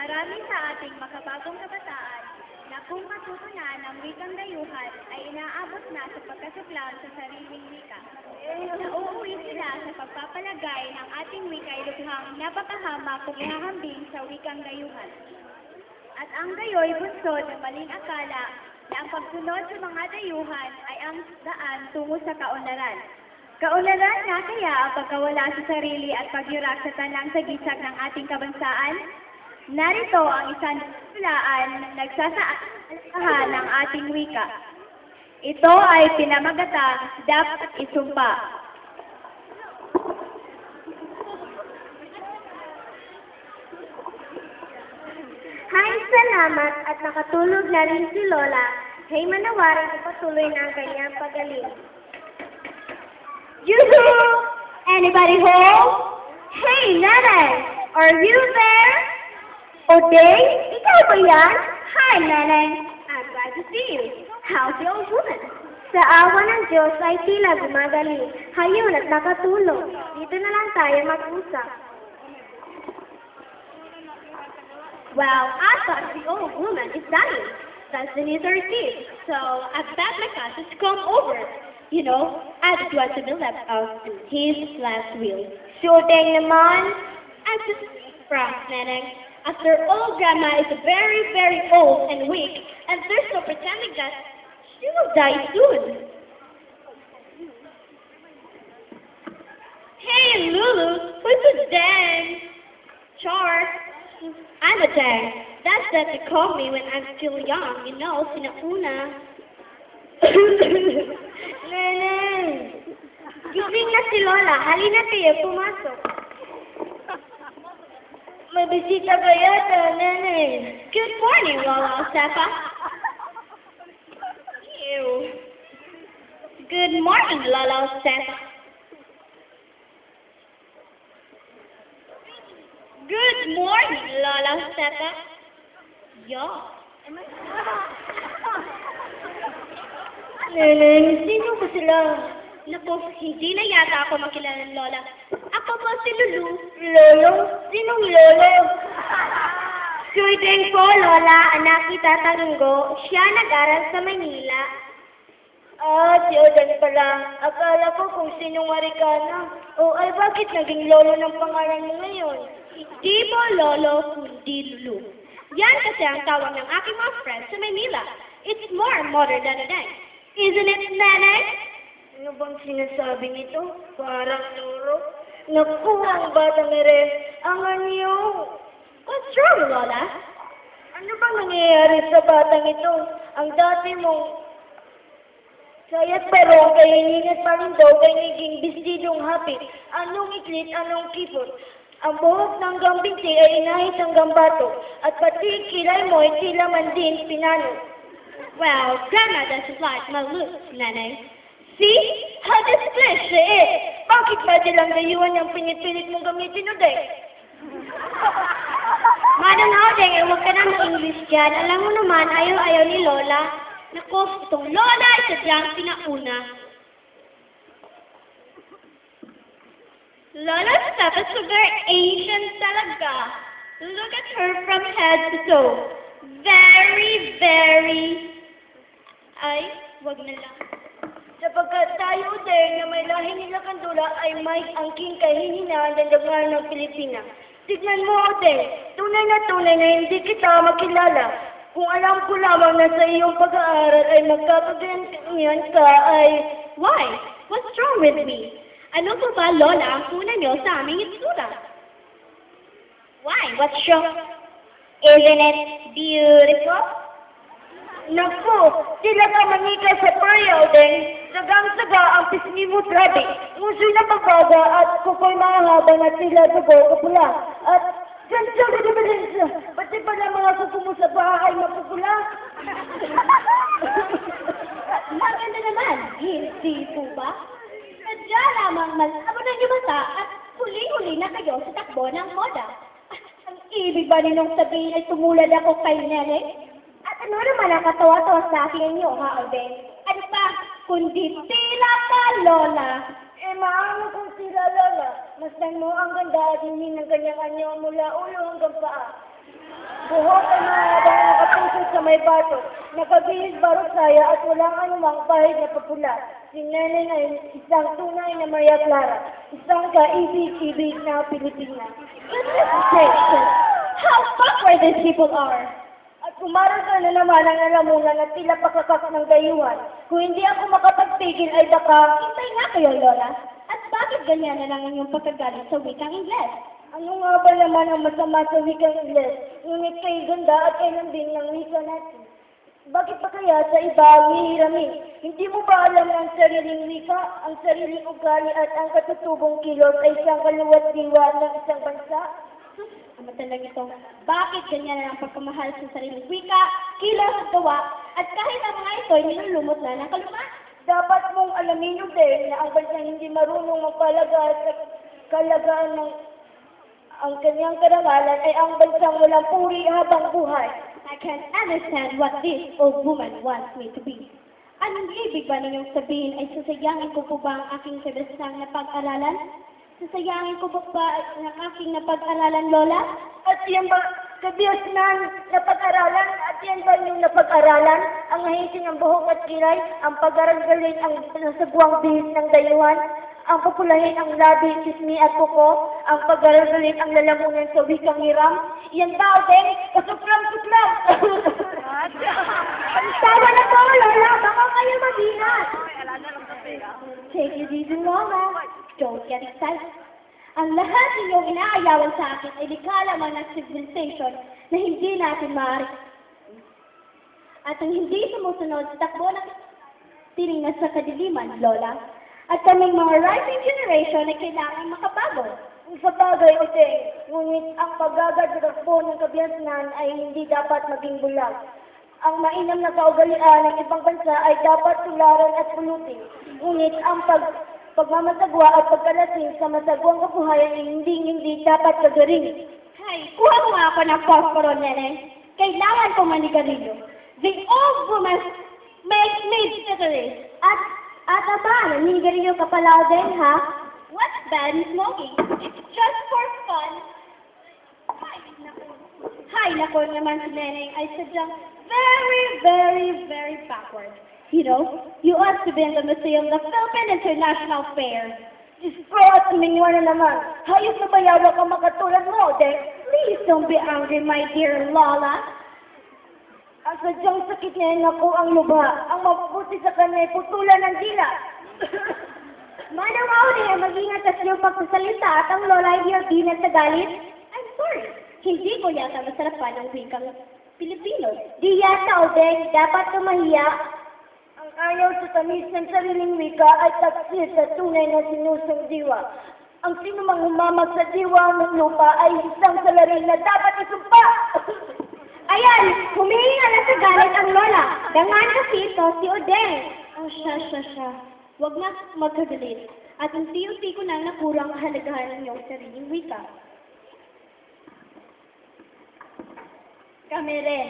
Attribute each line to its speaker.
Speaker 1: Marami sa ating makabagong kabataan na kung matutunan ng wikang dayuhan ay inaabot na sa pagkasuklaw sa sariling wika. Nauuwi sila sa pagpapalagay ng ating wika ay lughang napakahamak kung ihahambing sa wikang dayuhan. At ang gayo'y bunsod ng maling akala na ang pagsunod sa mga dayuhan ay ang daan tungo sa kaunlaran. Kaunlaran na kaya ang pagkawala sa sarili at pagyurak sa tanang sagisag ng ating kabansaan? Narito ang isang hulaan na nagsasaahan ng ating wika. Ito ay pinamagatang dapat isumpa.
Speaker 2: Hay salamat at nakatulog na rin si Lola. Hay manawarin ipatuloy na ang kanyang pagaling.
Speaker 1: Yoo-hoo! Anybody home? Hey, Nanay! Are you there? Oday? Ikaw ba yan? Hi, Nanay. I'm glad to see you. How's the old woman?
Speaker 2: Sa awa ng Diyos ay tila gumagaling. Hayun at nakatulog. Dito na lang tayo mag-usap.
Speaker 1: Well, I thought the old woman is dying. That's the news I received. So I begged my cousin to come over. You know, add what to the left of his last will.
Speaker 2: Sure thing naman.
Speaker 1: I'm just frank, Neneng. After all, Grandma is very, very old and weak, and there's no pretending that she will die soon. Hey, Lulu, who's a dang? Char, I'm a dang. That's what they call me when I'm still young, you know, sinauna.
Speaker 2: Neneng! Gising na si Lola. Halina tayo, pumasok. May bisita ka yata, Neneng.
Speaker 1: Good morning, Lola Osepa. Ew. Good morning, Lola Osepa. Good morning, Lola Osepa. Yo.
Speaker 2: Neneng, sino ba sila?
Speaker 1: Naku, hindi na yata ako makilala ng Lola. Ako po si Lulu.
Speaker 2: Lolo? Sinong lolo? Sweeting po, Lola. Anak kita Tarunggo. Siya nag-aral sa Manila. Si Odan pala. Akala ko kung sinong Marikana. Ay bakit naging lolo ng pangalan mo ngayon?
Speaker 1: Hindi po Lolo, kundi Lulu. Yan kasi ang tawag ng aking mga friends sa Manila. It's more modern than a name. Isn't it, Nanay?
Speaker 2: Ano bang sinasabi nito? Parang loro. Naku, ang bata na rin. Ang anyo.
Speaker 1: What's wrong, Lola?
Speaker 2: Ano bang nangyayari sa batang ito? Ang dati mong sayat pero ang kahiningat pa rin daw kay naging bisidong hapit. Anong iklit, anong kipot. Ang buhok ng gambinti ay inahit hanggang bato. At pati kilay mo ay tila man din pinano.
Speaker 1: Well, Grandma doesn't like my looks, Nanay. See? How displaced she is.
Speaker 2: Bakit ba dilang dayuhan yung pinipilit mong gamitin o day? Madam Howding, huwag ka na mag-English dyan. Alam mo naman, ayaw-ayaw ni Lola.
Speaker 1: Naku, itong Lola ay sadyang pinauna. Lola Steph is very Asian talaga. Look at her from head to toe. Very, very... Ay, wag na lang.
Speaker 2: Sapagkat tayo din na may lahi nila kandula ay may angking kahihinaan ng dagar ng Pilipina. Tignan mo, Ode, tunay na hindi kita makilala. Kung alam ko lamang na sa iyong pag-aaral ay magkakaganyan ka ay...
Speaker 1: Why? What's wrong with me? Ano po ba, Lola, ang kuna niyo sa aming itsura? Why? What's wrong?
Speaker 2: Isn't it beautiful? Naku, sila ka manika sa prayaw din. Sagang-saga ang pisngi mo trabe. Nguso na babaga at kukoy mahaba na tila sago kapula. At sansya ka naman sa pati pala mga kuko mo sa bahay mapupula.
Speaker 1: Maganda naman, hindi po ba? Sadya lamang malaman niyo mata at huli-huli na kayo sa takbo ng moda. Ang ibig ba ninyong sabihin ay tumulad ako kay Nene?
Speaker 2: At ano naman ang katawa-tawa sa akin ninyo, ha, Oden?
Speaker 1: Ano pa, kundi tila ka, Lola.
Speaker 2: Maano kung sila, Lola. Masdan mo ang ganda at hindi ng kanyang anyo mula ulo hanggang paa. Buhok ay mga habang nakapusod sa may bato, nakabihis barot saya at walang anumang bahid na papula. Si Neneng ay isang tunay na Maria Clara, isang kaibig-ibig na Pilipina.
Speaker 1: Goodness gracious! How backward these people are!
Speaker 2: At kumaragal na naman ang lalamunan at tila pakakak ng dayuhan. Kung hindi ako makapagpigil ay baka...
Speaker 1: Hintay nga kayo, Lola. At bakit ganyan na lang ang iyong pagkagalit sa wikang Ingles?
Speaker 2: Ano nga ba naman ang masama sa wikang Ingles? Ngunit kay ganda at kay lambing ng wika natin. Bakit pa kaya sa iba hihirami? Hindi mo ba alam na ang sariling wika, ang sariling ugali at ang katutubong kilos ay isang kaluwat diwa ng isang bansa?
Speaker 1: Ama talaga ito, bakit ganyan na ang pagkamahal sa sariling wika, kilos at gawa, at kahit ang mga ito ay nilulumot na ng kaluma?
Speaker 2: Dapat mong alamin din na ang bansang hindi marunong magpalaga sa kalagaan ng ang kanyang karangalan ay ang bansang walang puri habang buhay.
Speaker 1: I can't understand what this old woman wants me to be. Anong ibig ba ninyong sabihin ay sasayangin ko po ba ang aking kabisang na pag-aralan? Sasayangin ko po ba ang aking napag-aralan, Lola?
Speaker 2: At yan ba, kabiyas na napag-aralan? At yan ba yung napag-aralan? Ang hahitin ng buhok at kilay, ang pag-aral-galing, ang nasagwang bihis ng dayuhan, ang populahin ang labi, sismi at kuko, ang pag-aral-galing, ang lalamunan sa wikang hiram. Yan ba, din? Kasuplang-suplang!
Speaker 1: Tawa na po, Lola! Baka kayo mabigat! Take it easy, Lola. Don't get excited. Ang lahat ninyong inaayawan sa akin ay likha lamang ng civilization na hindi natin maaari. At ang hindi sumusunod sa takbo ng tiringan sa kadiliman, Lola. At kaming mga rising generation ay kailangan makabago.
Speaker 2: Sa bagay, Uteng, ngunit ang paggagadrakbo ng kabiasnan ay hindi dapat maging bulag. Ang mainam na kaugalian ng ibang bansa ay dapat tularan at pulutin. Ngunit ang pagmamasagwa at pagkalasing sa masagwang kabuhayan ay hindi dapat kagaring.
Speaker 1: Hay, kuha mo nga ako ng posporo, Nene. Kailangan ko manigarilyo. The old woman makes me cigarettes. At aba, naninigarilyo ka pala din, ha? What's bad in smoking? It's just for fun. Hay, nako naman si Neneng ay sadyang very backward. You know, you ought to be in the Museum of the Philippine International Fair.
Speaker 2: Isko at tumingwa na naman. Hayop na bayawa ka makatulad mo, Uteng.
Speaker 1: Please don't be angry, my dear Lola.
Speaker 2: Ang sadyang sakit niya na po ang lubha. Ang mabuti sa kanya ay putulan ng dila.
Speaker 1: Manang Mauri, mag-ingat sa iyong pagsasalita at ang Lola ay iyong sa galit. I'm sorry, hindi ko yata masarapan ang wikang Pilipino.
Speaker 2: Di yata, Uteng. Dapat tumahiya. Ang ayaw sa tamis ng sariling wika ay taksil sa tunay na sinusong diwa. Ang sinumang humamag sa diwa ng lupa ay isang salarin na dapat isumpa.
Speaker 1: Ayan, humingi nga na sa galit ang Lola. Dangan kasi ito si Odeng. Oh, siya. Huwag na magkagalit. At unti-unti ko na nakurang kahalagahan ng iyong sariling wika. Kami rin.